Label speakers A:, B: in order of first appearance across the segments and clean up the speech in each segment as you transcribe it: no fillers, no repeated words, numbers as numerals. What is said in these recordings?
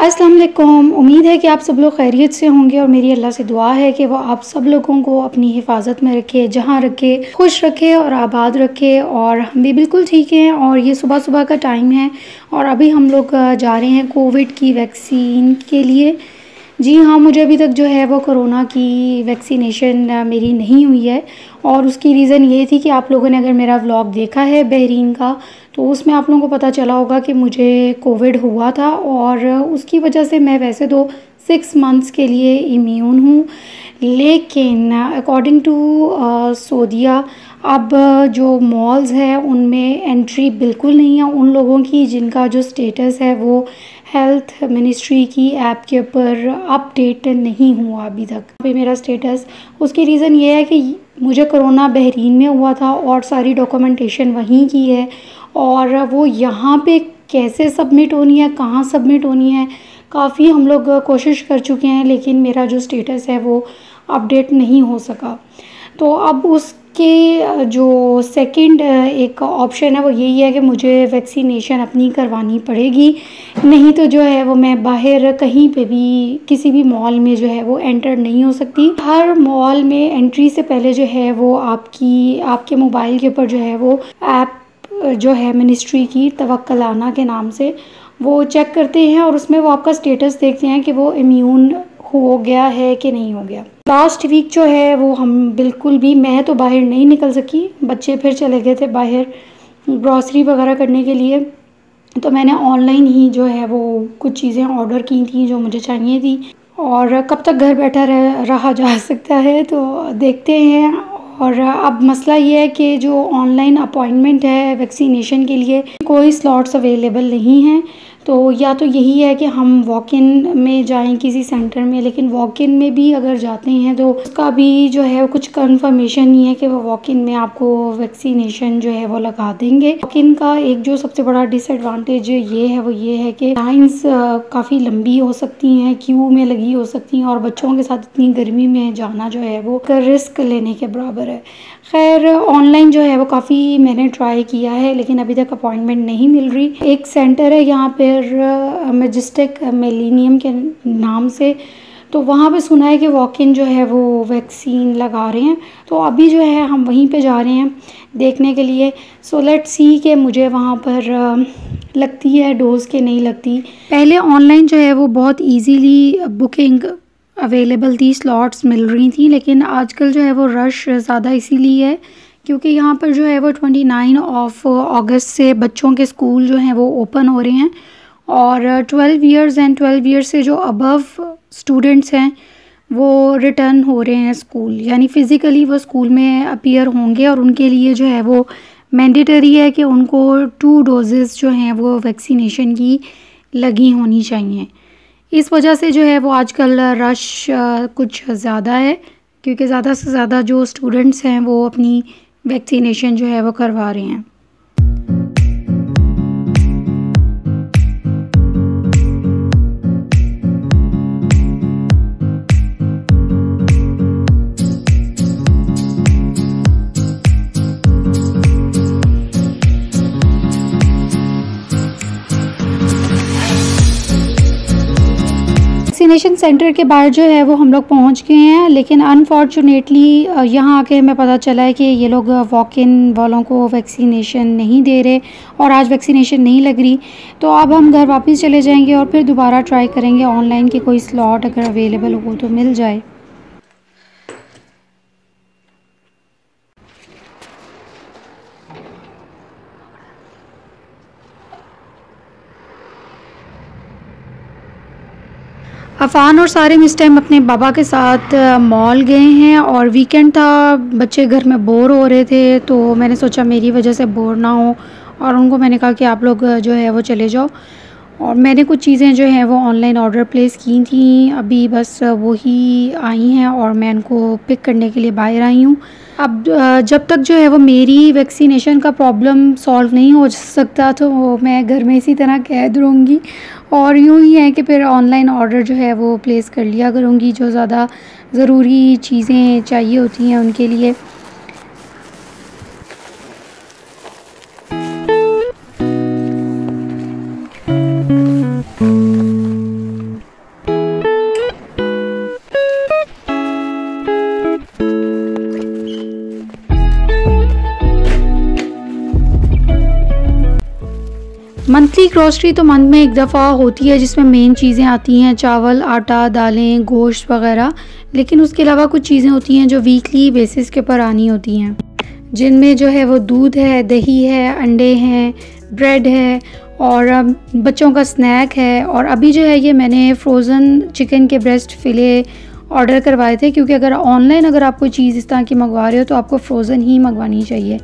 A: अस्सलाम वालेकुम। उम्मीद है कि आप सब लोग खैरियत से होंगे और मेरी अल्लाह से दुआ है कि वो आप सब लोगों को अपनी हिफाजत में रखे, जहाँ रखे, खुश रखे और आबाद रखे। और हम भी बिल्कुल ठीक हैं। और ये सुबह सुबह का टाइम है और अभी हम लोग जा रहे हैं कोविड की वैक्सीन के लिए। जी हाँ, मुझे अभी तक जो है वो कोरोना की वैक्सीनेशन मेरी नहीं हुई है और उसकी रीज़न ये थी कि आप लोगों ने अगर मेरा व्लॉग देखा है बहरीन का तो उसमें आप लोगों को पता चला होगा कि मुझे कोविड हुआ था और उसकी वजह से मैं वैसे तो 6 मंथ्स के लिए इम्यून हूँ, लेकिन अकॉर्डिंग टू सऊदीया अब जो मॉल्स हैं उनमें एंट्री बिल्कुल नहीं है उन लोगों की जिनका जो स्टेटस है वो हेल्थ मिनिस्ट्री की ऐप के ऊपर अपडेट नहीं हुआ अभी तक पे मेरा स्टेटस। उसकी रीज़न ये है कि मुझे कोरोना बहरीन में हुआ था और सारी डॉक्यूमेंटेशन वहीं की है और वो यहाँ पे कैसे सबमिट होनी है, कहाँ सबमिट होनी है, काफ़ी हम लोग कोशिश कर चुके हैं लेकिन मेरा जो स्टेटस है वो अपडेट नहीं हो सका। तो अब उसके जो सेकंड एक ऑप्शन है वो यही है कि मुझे वैक्सीनेशन अपनी करवानी पड़ेगी, नहीं तो जो है वो मैं बाहर कहीं पे भी किसी भी मॉल में जो है वो एंटर नहीं हो सकती। हर मॉल में एंट्री से पहले जो है वो आपके मोबाइल के ऊपर जो है वो ऐप जो है मिनिस्ट्री की तवक्कलाना के नाम से वो चेक करते हैं और उसमें वो आपका स्टेटस देखते हैं कि वो इम्यून हो गया है कि नहीं हो गया। लास्ट वीक जो है वो हम बिल्कुल भी, मैं तो बाहर नहीं निकल सकी, बच्चे फिर चले गए थे बाहर ग्रॉसरी वगैरह करने के लिए, तो मैंने ऑनलाइन ही जो है वो कुछ चीज़ें ऑर्डर की थी जो मुझे चाहिए थी। और कब तक घर बैठा रहा जा सकता है, तो देखते हैं। और अब मसला ये है कि जो ऑनलाइन अपॉइंटमेंट है वैक्सीनेशन के लिए कोई स्लॉट्स अवेलेबल नहीं हैं, तो या तो यही है कि हम वॉक इन में जाएं किसी सेंटर में, लेकिन वॉक इन में भी अगर जाते हैं तो उसका भी जो है कुछ कंफर्मेशन नहीं है कि वो वॉक इन में आपको वैक्सीनेशन जो है वो लगा देंगे। वॉक इन का एक जो सबसे बड़ा डिसएडवांटेज ये है कि लाइंस काफ़ी लंबी हो सकती हैं, क्यू में लगी हो सकती हैं और बच्चों के साथ इतनी गर्मी में जाना जो है वो रिस्क लेने के बराबर है। खैर ऑनलाइन जो है वो काफ़ी मैंने ट्राई किया है लेकिन अभी तक अपॉइंटमेंट नहीं मिल रही। एक सेंटर है यहाँ पर मैजेस्टिक मिलेनियम के नाम से, तो वहाँ पे सुना है कि वॉक इन जो है वो वैक्सीन लगा रहे हैं, तो अभी जो है हम वहीं पे जा रहे हैं देखने के लिए। सो लेट्स सी कि मुझे वहाँ पर लगती है डोज़ के नहीं लगती। पहले ऑनलाइन जो है वो बहुत इजीली बुकिंग अवेलेबल थी, स्लॉट्स मिल रही थी, लेकिन आजकल जो है वो रश ज़्यादा इसीलिए है क्योंकि यहाँ पर जो है वो 29 अगस्त से बच्चों के स्कूल जो हैं वो ओपन हो रहे हैं और 12 ईयर्स एंड 12 ईयर्स से जो अबव स्टूडेंट्स हैं वो रिटर्न हो रहे हैं स्कूल, यानी फ़िज़िकली वो स्कूल में अपीयर होंगे और उनके लिए जो है वो मैंडेटरी है कि उनको 2 डोजेज़ जो हैं वो वैक्सीनेशन की लगी होनी चाहिए। इस वजह से जो है वो आजकल रश कुछ ज़्यादा है क्योंकि ज़्यादा से ज़्यादा जो स्टूडेंट्स हैं वो अपनी वैक्सीनेशन जो है वो करवा रहे हैं। वैक्सीनेशन सेंटर के बाहर जो है वो हम लोग पहुंच गए हैं, लेकिन अनफॉर्चुनेटली यहाँ आके हमें पता चला है कि ये लोग वॉक इन वालों को वैक्सीनेशन नहीं दे रहे और आज वैक्सीनेशन नहीं लग रही। तो अब हम घर वापस चले जाएंगे और फिर दोबारा ट्राई करेंगे ऑनलाइन की कोई स्लॉट अगर अवेलेबल हो तो मिल जाए। अफ़ान और सारे इस टाइम अपने बाबा के साथ मॉल गए हैं और वीकेंड था, बच्चे घर में बोर हो रहे थे तो मैंने सोचा मेरी वजह से बोर ना हो और उनको मैंने कहा कि आप लोग जो है वो चले जाओ। और मैंने कुछ चीज़ें जो हैं वो ऑनलाइन ऑर्डर प्लेस की थी, अभी बस वही आई हैं और मैं उनको पिक करने के लिए बाहर आई हूँ। अब जब तक जो है वो मेरी वैक्सीनेशन का प्रॉब्लम सॉल्व नहीं हो सकता तो मैं घर में इसी तरह कैद रहूँगी और यूँ ही है कि फिर ऑनलाइन ऑर्डर जो है वो प्लेस कर लिया करूँगी जो ज़्यादा ज़रूरी चीज़ें चाहिए होती हैं उनके लिए। मंथली ग्रॉसरी तो मंथ में एक दफ़ा होती है जिसमें मेन चीज़ें आती हैं, चावल, आटा, दालें, गोश्त वगैरह। लेकिन उसके अलावा कुछ चीज़ें होती हैं जो वीकली बेसिस के ऊपर आनी होती हैं, जिनमें जो है वो दूध है, दही है, अंडे हैं, ब्रेड है और बच्चों का स्नैक है। और अभी जो है ये मैंने फ्रोज़न चिकन के ब्रेस्ट फिले ऑर्डर करवाए थे, क्योंकि अगर आप कोई चीज़ इस तरह की मंगवा रहे हो तो आपको फ्रोज़न ही मंगवानी चाहिए।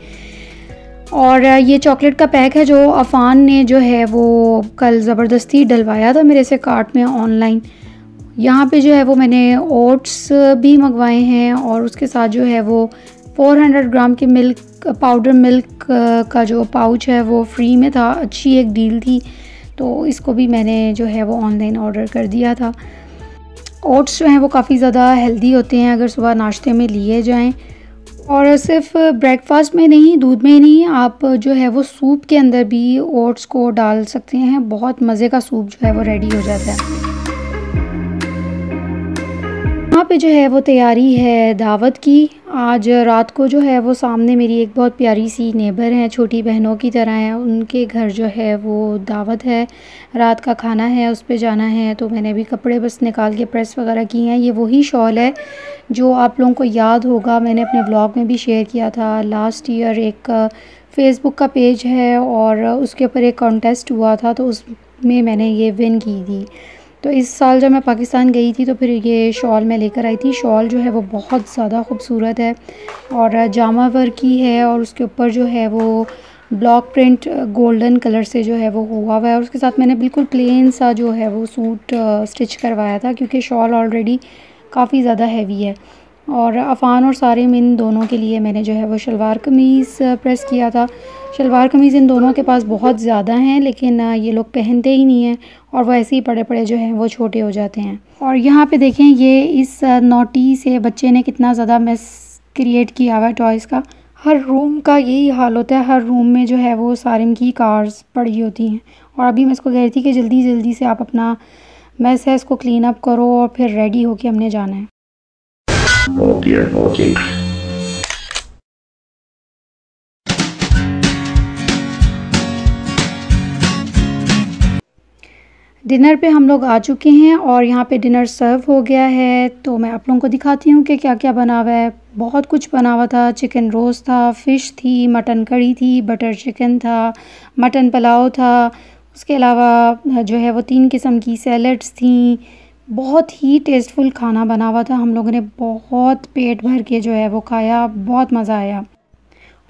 A: और ये चॉकलेट का पैक है जो अफ़ान ने जो है वो कल ज़बरदस्ती डलवाया था मेरे से कार्ट में ऑनलाइन। यहाँ पे जो है वो मैंने ओट्स भी मंगवाए हैं और उसके साथ जो है वो 400 ग्राम के पाउडर मिल्क का जो पाउच है वो फ्री में था। अच्छी एक डील थी, तो इसको भी मैंने जो है वो ऑनलाइन ऑर्डर कर दिया था। ओट्स जो हैं वो काफ़ी ज़्यादा हेल्दी होते हैं अगर सुबह नाश्ते में लिए जाएं। और सिर्फ ब्रेकफास्ट में नहीं, दूध में नहीं, आप जो है वो सूप के अंदर भी ओट्स को डाल सकते हैं। बहुत मज़े का सूप जो है वो रेडी हो जाता है। यहाँ पे जो है वो तैयारी है दावत की। आज रात को जो है वो सामने मेरी एक बहुत प्यारी सी नेबर हैं, छोटी बहनों की तरह हैं, उनके घर जो है वो दावत है, रात का खाना है, उस पे जाना है। तो मैंने भी कपड़े बस निकाल के प्रेस वगैरह किए हैं। ये वही शॉल है जो आप लोगों को याद होगा, मैंने अपने व्लॉग में भी शेयर किया था लास्ट ईयर। एक फ़ेसबुक का पेज है और उसके ऊपर एक कॉन्टेस्ट हुआ था, तो उसमें मैंने ये विन की थी। तो इस साल जब मैं पाकिस्तान गई थी तो फिर ये शॉल मैं लेकर आई थी। शॉल जो है वो बहुत ज़्यादा खूबसूरत है और जामा वर्क की है और उसके ऊपर जो है वो ब्लॉक प्रिंट गोल्डन कलर से जो है वो हुआ हुआ है। और उसके साथ मैंने बिल्कुल प्लेन सा जो है वो सूट स्टिच करवाया था, क्योंकि शॉल ऑलरेडी काफ़ी ज़्यादा हैवी है। और अफ़ान और सारिम इन दोनों के लिए मैंने जो है वो शलवार कमीज़ प्रेस किया था। शलवार कमीज़ इन दोनों के पास बहुत ज़्यादा हैं, लेकिन ये लोग पहनते ही नहीं हैं और वो ऐसे ही पड़े पड़े जो हैं वो छोटे हो जाते हैं। और यहाँ पे देखें, ये इस नोटी से बच्चे ने कितना ज़्यादा मेस क्रिएट किया हुआ है टॉयज़ का। हर रूम का यही हाल होता है, हर रूम में जो है वो सारिम की कार्स पड़ी होती हैं। और अभी मैं इसको कह रही थी कि जल्दी जल्दी से आप अपना मेस है इसको क्लीन अप करो और फिर रेडी होके हमने जाना है। Okay. डिनर पे हम लोग आ चुके हैं और यहाँ पे डिनर सर्व हो गया है। तो मैं आप लोगों को दिखाती हूँ कि क्या क्या बना हुआ है। बहुत कुछ बना हुआ था। चिकन रोस्ट था, फ़िश थी, मटन कड़ी थी, बटर चिकन था, मटन पुलाव था। उसके अलावा जो है वो 3 किस्म की सैलड्स थी। बहुत ही टेस्टफुल खाना बना हुआ था। हम लोगों ने बहुत पेट भर के जो है वो खाया, बहुत मज़ा आया।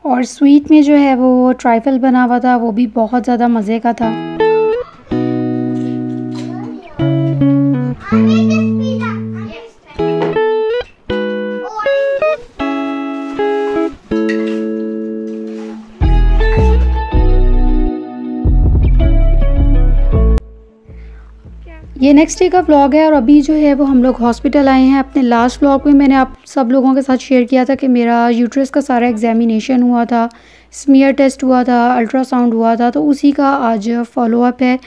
A: और स्वीट में जो है वो ट्राइफल बना हुआ था, वो भी बहुत ज़्यादा मज़े का था। ये नेक्स्ट डे का व्लॉग है और अभी जो है वो हम लोग हॉस्पिटल आए हैं। अपने लास्ट व्लॉग में मैंने आप सब लोगों के साथ शेयर किया था कि मेरा यूट्रस का सारा एग्जामिनेशन हुआ था, स्मीयर टेस्ट हुआ था, अल्ट्रासाउंड हुआ था, तो उसी का आज फॉलोअप है।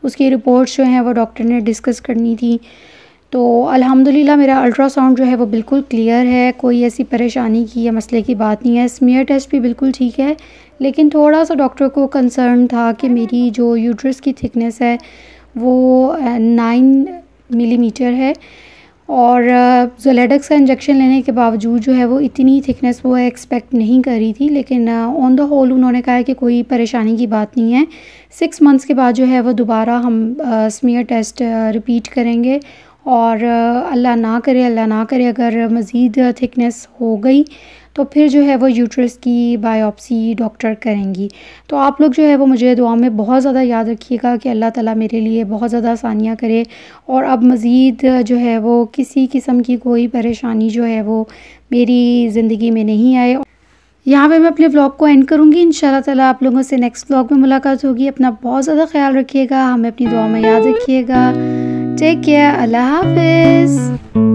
A: उसकी रिपोर्ट्स जो हैं वो डॉक्टर ने डिस्कस करनी थी। तो अल्हम्दुलिल्लाह मेरा अल्ट्रासाउंड जो है वो बिल्कुल क्लियर है, कोई ऐसी परेशानी की या मसले की बात नहीं है। स्मीयर टेस्ट भी बिल्कुल ठीक है, लेकिन थोड़ा सा डॉक्टर को कंसर्न था कि मेरी जो यूट्रस की थिकनेस है वो 9 मिलीमीटर है और ज़ोलेडेक्स का इंजेक्शन लेने के बावजूद जो है वो इतनी थिकनेस वो एक्सपेक्ट नहीं कर रही थी। लेकिन ऑन द होल उन्होंने कहा कि कोई परेशानी की बात नहीं है। 6 मंथ्स के बाद जो है वो दोबारा हम स्मीयर टेस्ट रिपीट करेंगे और अल्लाह ना करे अगर मज़ीद थिकनेस हो गई तो फिर जो है वो यूट्रस की बायोप्सी डॉक्टर करेंगी। तो आप लोग जो है वो मुझे दुआ में बहुत ज़्यादा याद रखिएगा कि अल्लाह ताला मेरे लिए बहुत ज़्यादा आसानियाँ करे और अब मज़ीद जो है वो किसी किस्म की कोई परेशानी जो है वो मेरी ज़िंदगी में नहीं आए। यहाँ पे मैं अपने व्लॉग को एंड करूँगी। इंशाल्लाह ताला आप लोगों से नेक्स्ट व्लॉग में मुलाकात होगी। अपना बहुत ज़्यादा ख्याल रखिएगा, हमें अपनी दुआ में याद रखिएगा। टेक केयर, अल्लाह हाफिज़।